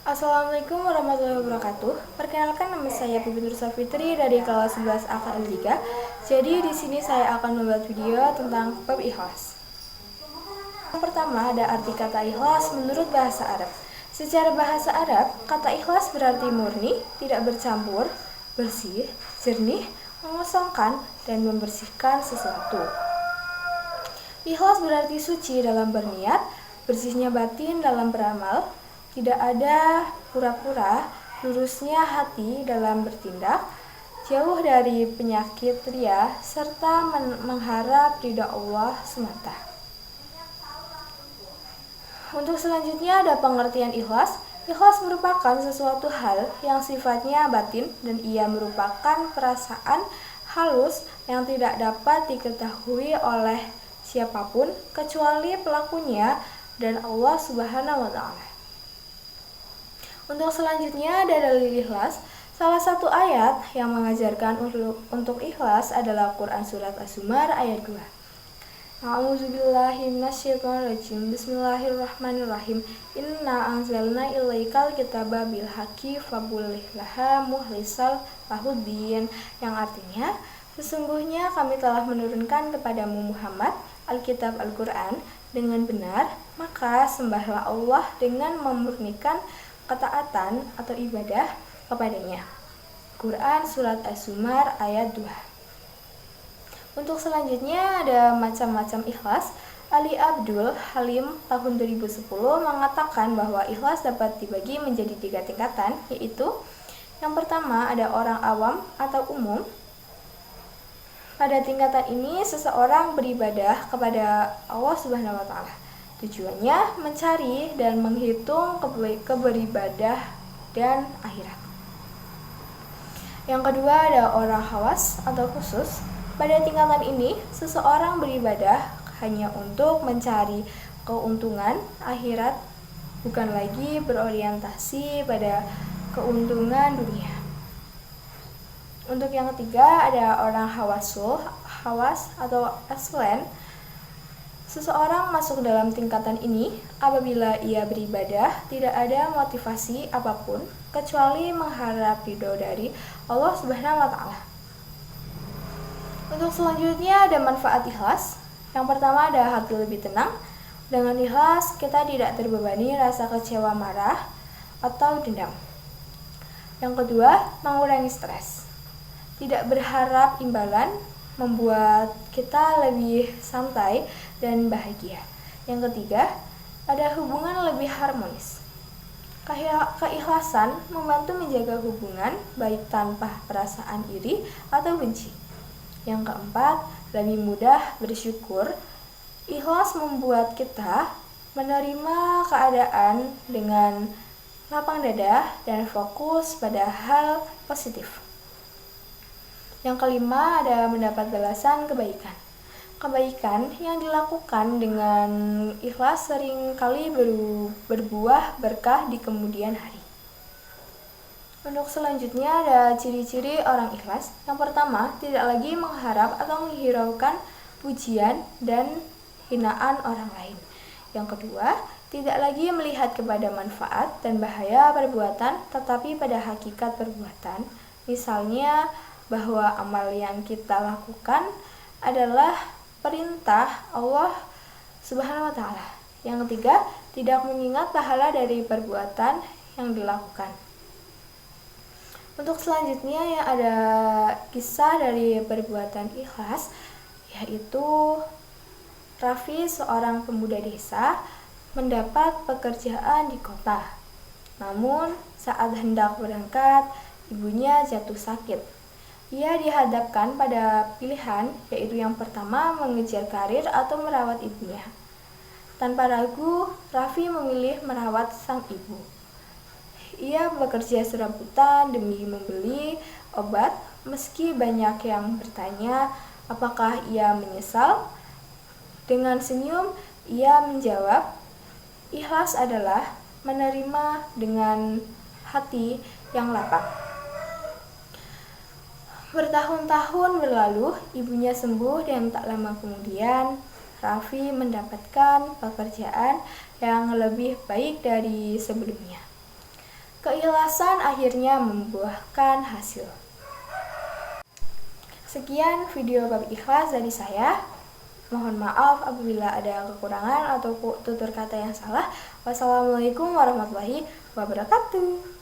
Assalamualaikum warahmatullahi wabarakatuh. Perkenalkan, nama saya Pupi Nur Safitri dari kelas 11 AKL 3. Jadi di sini saya akan membuat video tentang bab ikhlas. Yang pertama ada arti kata ikhlas menurut bahasa Arab. Secara bahasa Arab, kata ikhlas berarti murni, tidak bercampur, bersih, jernih, mengosongkan, dan membersihkan sesuatu. Ikhlas berarti suci dalam berniat, bersihnya batin dalam beramal, tidak ada pura-pura, lurusnya hati dalam bertindak, jauh dari penyakit ria, serta mengharap ridha Allah semata. Untuk selanjutnya ada pengertian ikhlas. Ikhlas merupakan sesuatu hal yang sifatnya batin dan ia merupakan perasaan halus yang tidak dapat diketahui oleh siapapun kecuali pelakunya dan Allah Subhanahu wa taala. Untuk selanjutnya ada dalil ikhlas. Salah satu ayat yang mengajarkan untuk ikhlas adalah Quran Surat Az-Zumar ayat 2. A'udzubillahi minasyaitonirrajim. Bismillahirrahmanirrahim. Inna anzalna ilaikal kitaba bil haqqi faqulih laha muhlisal lahuddin. Yang artinya, sesungguhnya kami telah menurunkan kepadamu Muhammad Alkitab Al-Quran dengan benar, maka sembahlah Allah dengan memurnikan ketaatan atau ibadah kepadanya. Quran Surat Az-Zumar ayat 2. Untuk selanjutnya ada macam-macam ikhlas. Ali Abdul Halim tahun 2010 mengatakan bahwa ikhlas dapat dibagi menjadi 3 tingkatan, yaitu yang pertama ada orang awam atau umum. Pada tingkatan ini seseorang beribadah kepada Allah Subhanahu wa taala. Tujuannya mencari dan menghitung keberibadah dan akhirat. Yang kedua ada orang khawas atau khusus. Pada tingkatan ini, seseorang beribadah hanya untuk mencari keuntungan akhirat, bukan lagi berorientasi pada keuntungan dunia. Untuk yang ketiga ada orang hawas atau aslen. Seseorang masuk dalam tingkatan ini apabila ia beribadah tidak ada motivasi apapun kecuali mengharap ridho dari Allah Subhanahu wa taala. Untuk selanjutnya ada manfaat ikhlas. Yang pertama ada hati lebih tenang. Dengan ikhlas kita tidak terbebani rasa kecewa, marah, atau dendam. Yang kedua, mengurangi stres. Tidak berharap imbalan membuat kita lebih santai dan bahagia. Yang ketiga, ada hubungan lebih harmonis. Keikhlasan membantu menjaga hubungan baik tanpa perasaan iri atau benci. Yang keempat, lebih mudah bersyukur. Ikhlas membuat kita menerima keadaan dengan lapang dada dan fokus pada hal positif. Yang kelima ada mendapat balasan kebaikan. Kebaikan yang dilakukan dengan ikhlas seringkali berbuah berkah di kemudian hari. Untuk selanjutnya ada ciri-ciri orang ikhlas. Yang pertama, tidak lagi mengharap atau menghiraukan pujian dan hinaan orang lain. Yang kedua, tidak lagi melihat kepada manfaat dan bahaya perbuatan, tetapi pada hakikat perbuatan. Misalnya, bahwa amal yang kita lakukan adalah perintah Allah Subhanahu wa taala. Yang ketiga, tidak mengingat pahala dari perbuatan yang dilakukan. Untuk selanjutnya yang ada kisah dari perbuatan ikhlas, yaitu Raffi, seorang pemuda desa, mendapat pekerjaan di kota. Namun, saat hendak berangkat, ibunya jatuh sakit. Ia dihadapkan pada pilihan, yaitu yang pertama mengejar karir atau merawat ibunya. Tanpa ragu, Raffi memilih merawat sang ibu. Ia bekerja serabutan demi membeli obat, meski banyak yang bertanya apakah ia menyesal. Dengan senyum, ia menjawab, ikhlas adalah menerima dengan hati yang lapang. Bertahun-tahun berlalu, ibunya sembuh dan tak lama kemudian Raffi mendapatkan pekerjaan yang lebih baik dari sebelumnya. Keikhlasan akhirnya membuahkan hasil. Sekian video bab ikhlas dari saya. Mohon maaf apabila ada kekurangan atau tutur kata yang salah. Wassalamualaikum warahmatullahi wabarakatuh.